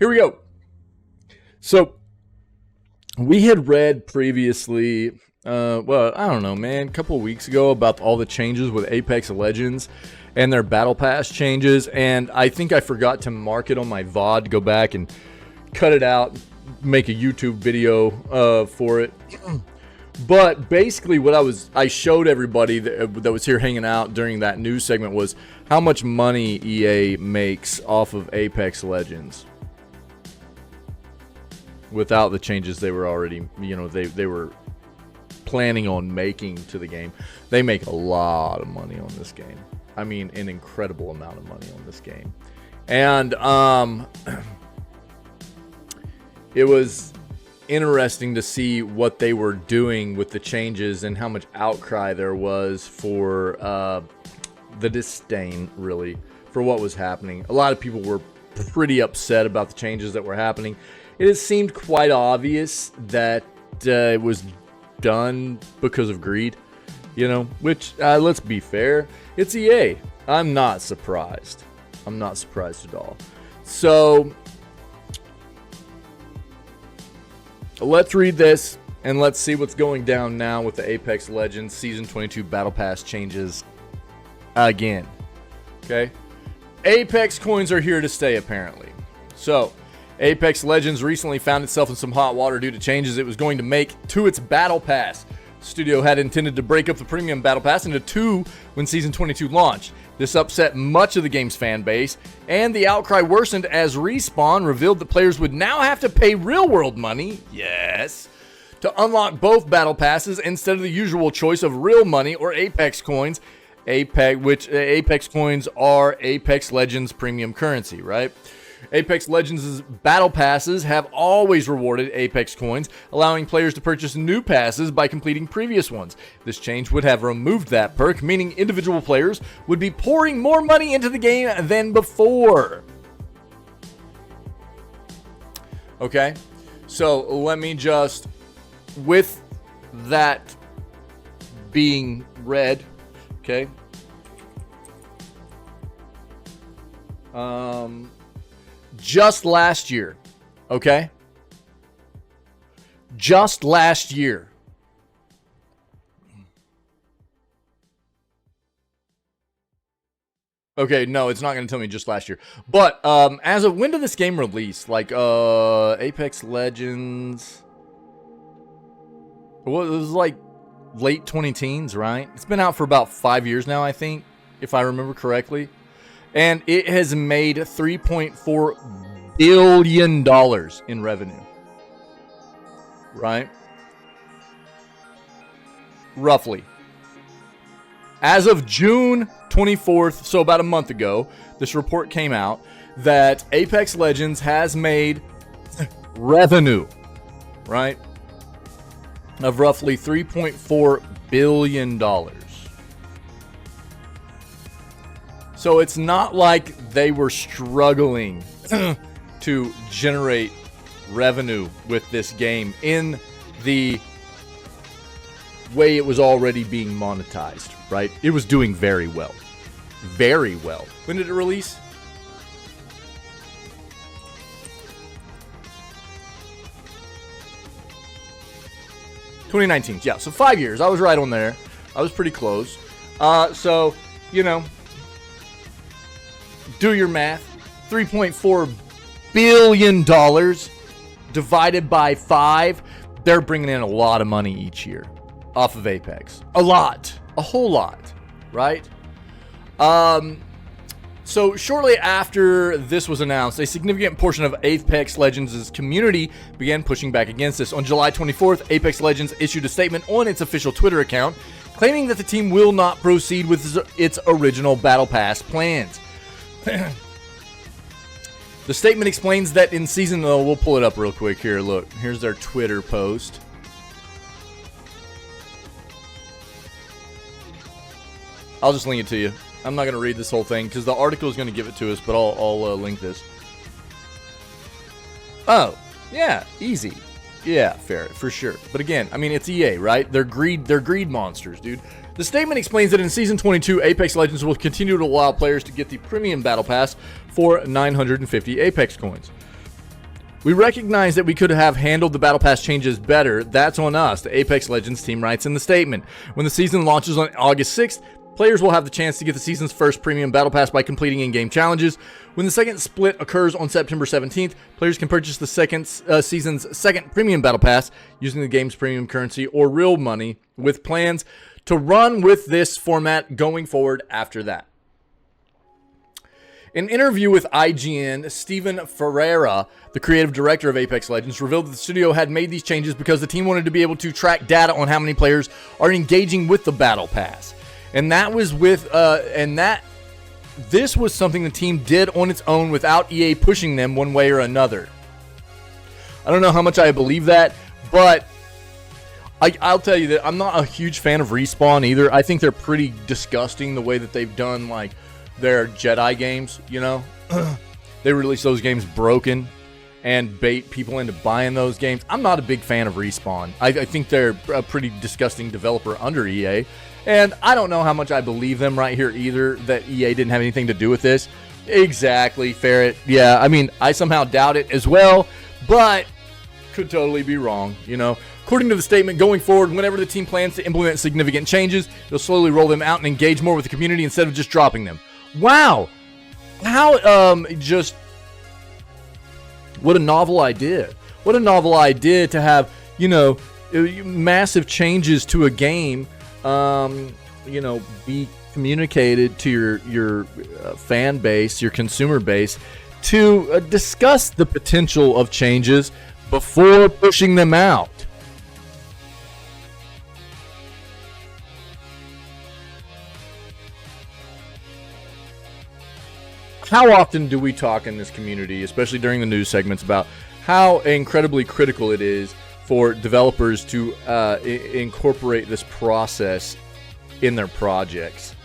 here we go. So we had read previously, well, I don't know, man, a couple of weeks ago about all the changes with Apex Legends and their Battle Pass changes, and I think I forgot to mark it on my VOD, go back and cut it out, make a YouTube video for it. But basically what I showed everybody that was here hanging out during that news segment was how much money EA makes off of Apex Legends without the changes they were already, they were planning on making to the game. They make a lot of money on this game. I mean, an incredible amount of money on this game. And it was interesting to see what they were doing with the changes and how much outcry there was for the disdain, really, for what was happening. A lot of people were pretty upset about the changes that were happening. It has seemed quite obvious that it was done because of greed, which, let's be fair, it's EA. I'm not surprised. I'm not surprised at all. So let's read this and let's see what's going down now with the Apex Legends Season 22 Battle Pass changes again. Okay? Apex coins are here to stay, apparently. So Apex Legends recently found itself in some hot water due to changes it was going to make to its Battle Pass. The studio had intended to break up the premium Battle Pass into two when Season 22 launched. This upset much of the game's fan base, and the outcry worsened as Respawn revealed that players would now have to pay real-world money, yes, to unlock both Battle Passes instead of the usual choice of real money or Apex coins, Apex coins are Apex Legends premium currency, right? Apex Legends' Battle Passes have always rewarded Apex coins, allowing players to purchase new passes by completing previous ones. This change would have removed that perk, meaning individual players would be pouring more money into the game than before. Okay, so let me just, with that being read, okay, just last year, okay? Just last year. Okay, no, it's not going to tell me just last year. But as of when did this game release? Like Apex Legends. Well, it was like late 2010s, right? It's been out for about 5 years now, I think, if I remember correctly. And it has made $3.4 billion in revenue. Right? Roughly. As of June 24th, so about a month ago, this report came out that Apex Legends has made revenue, right, of roughly $3.4 billion. So it's not like they were struggling to generate revenue with this game in the way it was already being monetized, right? It was doing very well. Very well. When did it release? (2019). Yeah, so 5 years. I was right on there. I was pretty close. So, you know, do your math. $3.4 billion divided by 5. They're bringing in a lot of money each year off of Apex. A lot. A whole lot. Right? So shortly after this was announced, a significant portion of Apex Legends' community began pushing back against this. On July 24th, Apex Legends issued a statement on its official Twitter account claiming that the team will not proceed with its original Battle Pass plans. The statement explains that in season... Oh, we'll pull it up real quick here. Look, here's their Twitter post. I'll just link it to you. I'm not going to read this whole thing because the article is going to give it to us, but I'll link this. Oh, yeah, easy. Yeah, fair, for sure. But again, I mean, it's EA, right? They're greed monsters, dude. The statement explains that in Season 22, Apex Legends will continue to allow players to get the Premium Battle Pass for 950 Apex coins. We recognize that we could have handled the Battle Pass changes better. That's on us, the Apex Legends team writes in the statement. When the season launches on August 6th, players will have the chance to get the season's first premium Battle Pass by completing in-game challenges. When the second split occurs on September 17th, players can purchase the season's second premium Battle Pass using the game's premium currency or real money, with plans to run with this format going forward after that. In an interview with IGN, Steven Ferreira, the creative director of Apex Legends, revealed that the studio had made these changes because the team wanted to be able to track data on how many players are engaging with the Battle Pass. And that was this was something the team did on its own without EA pushing them one way or another. I don't know how much I believe that, but I'll tell you that I'm not a huge fan of Respawn either. I think they're pretty disgusting the way that they've done like their Jedi games, you know. They release those games broken and bait people into buying those games. I'm not a big fan of Respawn. I think they're a pretty disgusting developer under EA. And I don't know how much I believe them right here either, that EA didn't have anything to do with this. Exactly, Ferret. Yeah, I mean, I somehow doubt it as well, but could totally be wrong, you know. According to the statement, going forward, whenever the team plans to implement significant changes, they'll slowly roll them out and engage more with the community instead of just dropping them. Wow. How, just, what a novel idea. What a novel idea to have, you know, massive changes to a game, you know, be communicated to your fan base, your consumer base, to discuss the potential of changes before pushing them out. How often do we talk in this community, especially during the news segments, about how incredibly critical it is for developers to incorporate this process in their projects,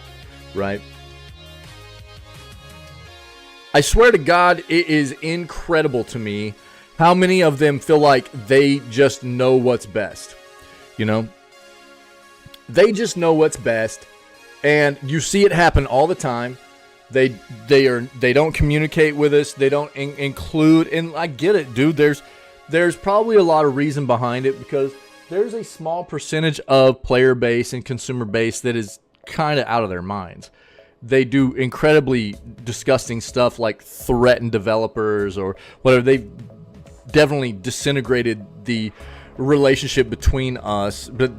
right? I swear to God, it is incredible to me how many of them feel like they just know what's best, you know? They just know what's best, and you see it happen all the time. They don't communicate with us. They don't include, and I get it, dude. There's probably a lot of reason behind it, because there's a small percentage of player base and consumer base that is kind of out of their minds. They do incredibly disgusting stuff like threaten developers or whatever. They've definitely disintegrated the relationship between us, but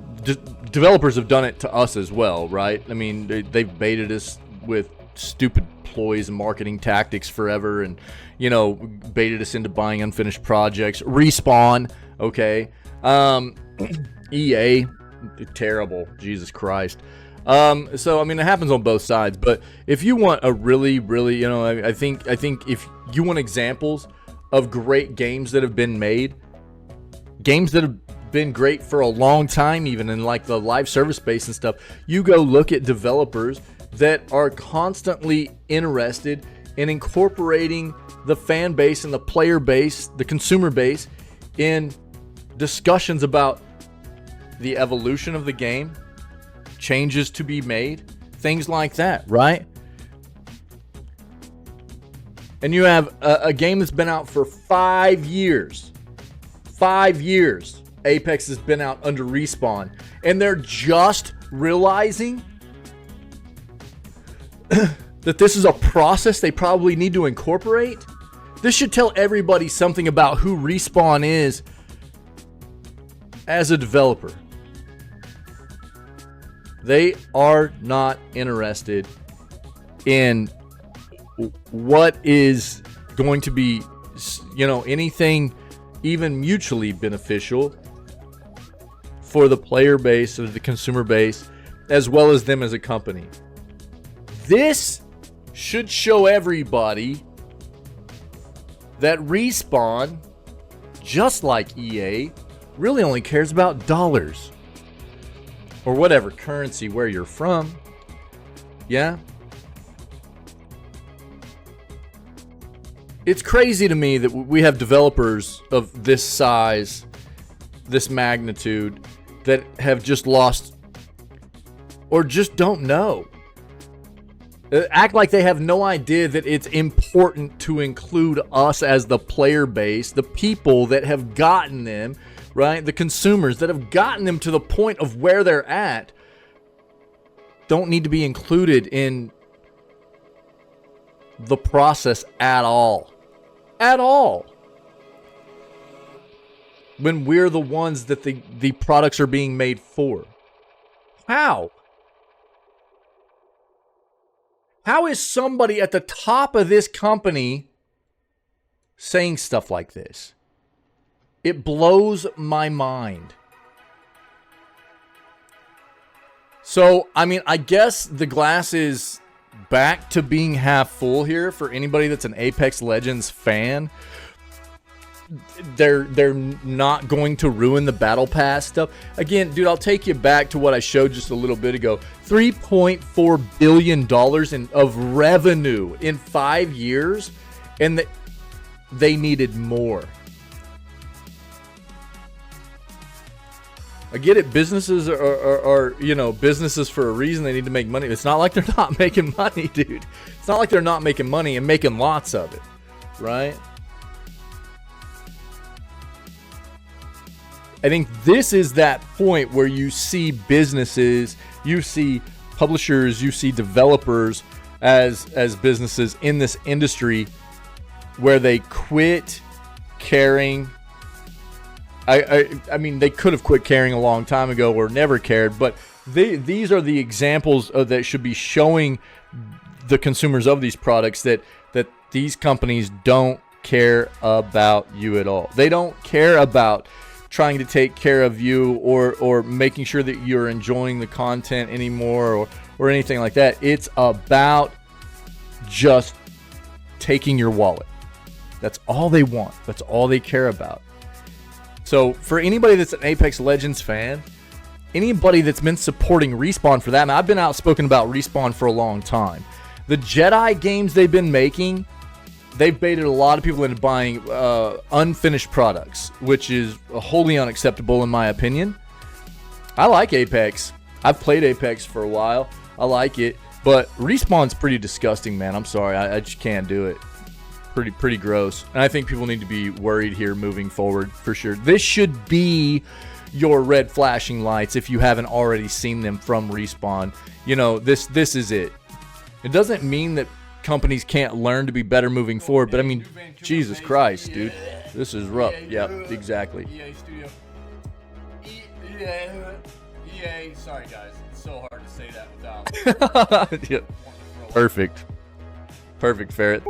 developers have done it to us as well, right? I mean, they've baited us with stupid ploys and marketing tactics forever, and, you know, baited us into buying unfinished projects. Respawn, okay. EA, terrible, Jesus Christ. So I mean, it happens on both sides, but if you want a really, you know, I think if you want examples of great games that have been made, games that have been great for a long time, even in like the live service space and stuff, you go look at developers that are constantly interested in incorporating the fan base and the player base, the consumer base, in discussions about the evolution of the game, changes to be made, things like that, right? And you have a game that's been out for 5 years. 5 years. Apex has been out under Respawn, and they're just realizing that this is a process they probably need to incorporate. This should tell everybody something about who Respawn is as a developer. They are not interested in what is going to be, you know, anything even mutually beneficial for the player base or the consumer base, as well as them as a company. This should show everybody that Respawn, just like EA, really only cares about dollars. Or whatever currency where you're from. Yeah? It's crazy to me that we have developers of this size, this magnitude, that have just lost or just don't know. Act like they have no idea that it's important to include us as the player base, the people that have gotten them, right? The consumers that have gotten them to the point of where they're at don't need to be included in the process at all. At all. When we're the ones that the products are being made for. How? How is somebody at the top of this company saying stuff like this? It blows my mind. So, I mean, I guess the glass is back to being half full here for anybody that's an Apex Legends fan. They're not going to ruin the Battle Pass stuff. Again, dude, I'll take you back to what I showed just a little bit ago. $3.4 billion of revenue in 5 years, and they needed more. I get it. Businesses are you know, businesses for a reason. They need to make money. It's not like they're not making money, dude. It's not like they're not making money and making lots of it, right? I think this is that point where you see businesses, you see publishers, you see developers as businesses in this industry where they quit caring. I mean, they could have quit caring a long time ago or never cared, but these are the examples that should be showing the consumers of these products that these companies don't care about you at all. They don't care about trying to take care of you or making sure that you're enjoying the content anymore or anything like that. It's about just taking your wallet. That's all they want. That's all they care about. So for anybody that's an Apex Legends fan, anybody that's been supporting Respawn for that, and I've been outspoken about Respawn for a long time. The Jedi games they've been making, they've baited a lot of people into buying unfinished products, which is wholly unacceptable in my opinion. I like Apex. I've played Apex for a while. I like it. But Respawn's pretty disgusting, man. I'm sorry. I just can't do it. Pretty gross. And I think people need to be worried here moving forward for sure. This should be your red flashing lights if you haven't already seen them from Respawn. You know, this is it. It doesn't mean that companies can't learn to be better moving forward, but I mean, Jesus Christ, dude, this is rough. Yeah, exactly. EA Studio. EA. Sorry guys, it's so hard to say that without. Yeah. Perfect, Ferret.